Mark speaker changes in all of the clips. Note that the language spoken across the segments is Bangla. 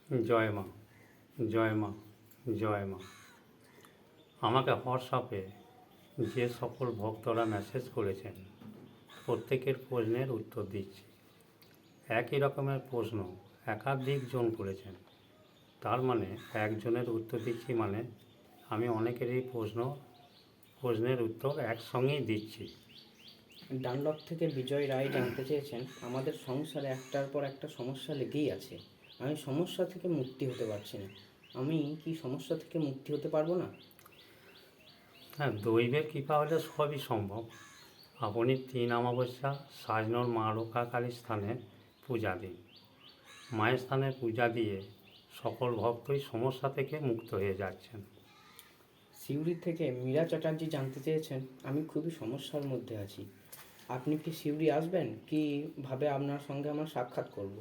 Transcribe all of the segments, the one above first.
Speaker 1: জয় মা, জয় মা, জয় মা। আমাকে হোয়াটসঅ্যাপে যে সকল ভক্তরা মেসেজ করেছেন প্রত্যেকের প্রশ্নের উত্তর দিচ্ছি। একই রকমের প্রশ্ন একাধিক জন করেছেন, তার মানে একজনের উত্তর দিচ্ছি মানে আমি অনেকেরই প্রশ্নের উত্তর একসঙ্গেই দিচ্ছি।
Speaker 2: ডানলপ থেকে বিজয় রায় জানতে চেয়েছেন, আমাদের সংসারে একটার পর একটা সমস্যা লেগেই আছে। আমি সমস্যা থেকে মুক্তি হতে পারছি না। আমি কি সমস্যা থেকে মুক্তি হতে পারবো না?
Speaker 1: হ্যাঁ, দৈবের কৃপা হলে সবই সম্ভব। আপনি 3 অমাবস্যা সাজনর মা রক্ষাকালী স্থানে পূজা দিন। মায়ের স্থানে পূজা দিয়ে সকল ভক্তই সমস্যা থেকে মুক্ত হয়ে যাচ্ছেন।
Speaker 2: সিউড়ি থেকে মীরা চ্যাটার্জি জানতে চেয়েছেন, আমি খুবই সমস্যার মধ্যে আছি। আপনি কি সিউড়ি আসবেন? কীভাবে আপনার সঙ্গে আমার সাক্ষাৎ করব?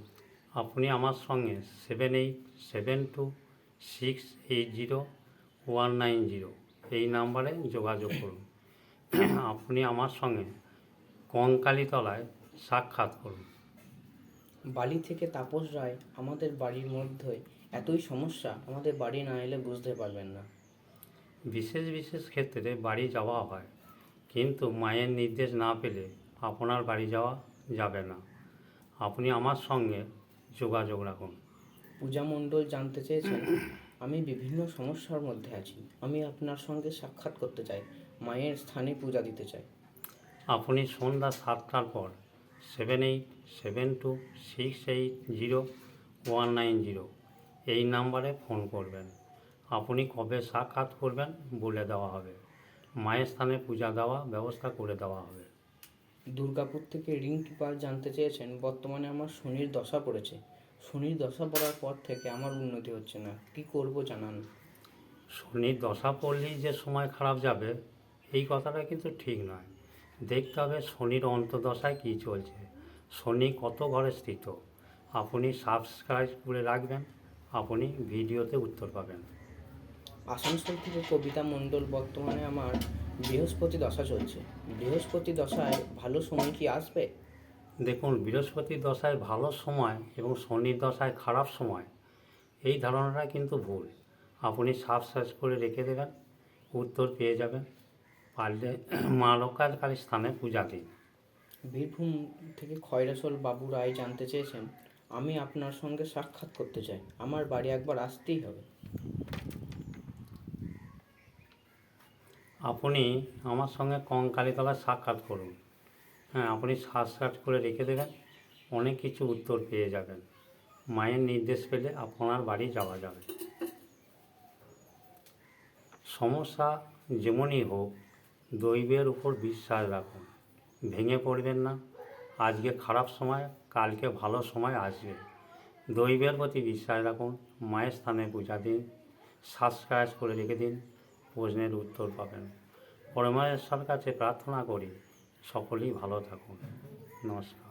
Speaker 1: আপনি আমার সঙ্গে 7872680190 এই নাম্বারে যোগাযোগ করুন। আপনি আমার সঙ্গে কঙ্কালীতলায় সাক্ষাৎ করুন।
Speaker 2: বালি থেকে তাপস রায়, আমাদের বাড়ির মধ্যে এতই সমস্যা, আমাদের বাড়ি না এলে বুঝতে পারবেন না।
Speaker 1: বিশেষ ক্ষেত্রে বাড়ি যাওয়া হয়, কিন্তু মায়ের নির্দেশ না পেলে আপনার বাড়ি যাওয়া যাবে না। আপনি আমার সঙ্গে যোগাযোগ রাখুন।
Speaker 2: পূজা মণ্ডল জানতে চেয়েছেন, আমি বিভিন্ন সমস্যার মধ্যে আছি। আমি আপনার সঙ্গে সাক্ষাৎ করতে চাই, মায়ের স্থানে পূজা দিতে চাই।
Speaker 1: আপনি সন্ধ্যা 7টার পর 7872680190 এই নাম্বারে ফোন করবেন। আপনি কবে সাক্ষাৎ করবেন বলে দেওয়া হবে। মায়ের স্থানে পূজা দেওয়া ব্যবস্থা করে দেওয়া হবে।
Speaker 2: দুর্গাপুর থেকে রিঙ্কি পাল জানতে চেয়েছেন, বর্তমানে আমার শনির দশা পড়েছে। শনির দশা পড়ার পর থেকে আমার উন্নতি হচ্ছে না, কি করব জানান।
Speaker 1: শনির দশা পড়লেই যে সময় খারাপ যাবে এই কথাটা কিন্তু ঠিক নয়। দেখতে হবে শনির অন্তর্দশায় কী চলছে, শনি কত ঘরে স্থিত। আপনি সাবস্ক্রাইব করে রাখবেন, আপনি ভিডিওতে উত্তর পাবেন।
Speaker 2: আসানসোল থেকে কবিতা মণ্ডল, বর্তমানে আমার বৃহস্পতি দশা চলছে। বৃহস্পতি দশায় ভালো সময় কি আসবে?
Speaker 1: দেখুন, বৃহস্পতির দশায় ভালো সময় এবং শনির দশায় খারাপ সময় এই ধারণাটা কিন্তু ভুল। আপনি সাবস্ক্রাইব করে রেখে দেবেন, উত্তর পেয়ে যাবেন। পারলে মা রক্ষাকালী স্থানে পূজা দিন।
Speaker 2: বীরভূম থেকে খয়রাসোল বাবু রায় জানতে চেয়েছেন, আমি আপনার সঙ্গে সাক্ষাৎ করতে চাই, আমার বাড়ি একবার আসতেই হবে।
Speaker 1: আপনি আমার সঙ্গে কঙ্কালীতলায় সাক্ষাৎ করুন। হ্যাঁ, আপনি সাবস্ক্রাইব করে রেখে দেবেন, অনেক কিছু উত্তর পেয়ে যাবেন। মায়ের নির্দেশ পেলে আপনার বাড়ি যাওয়া যাবে। সমস্যা যেমনই হোক, দৈবের উপর বিশ্বাস রাখুন, ভেঙে পড়বেন না। আজকে খারাপ সময়, কালকে ভালো সময় আসবে। দৈবের প্রতি বিশ্বাস রাখুন, মায়ের স্থানে পূজা দিন, সাবস্ক্রাইব করে রেখে দিন, প্রশ্নের উত্তর পাবেন। পরমেশ্বরের কাছে প্রার্থনা করি সকলেই ভালো থাকুন। নমস্কার।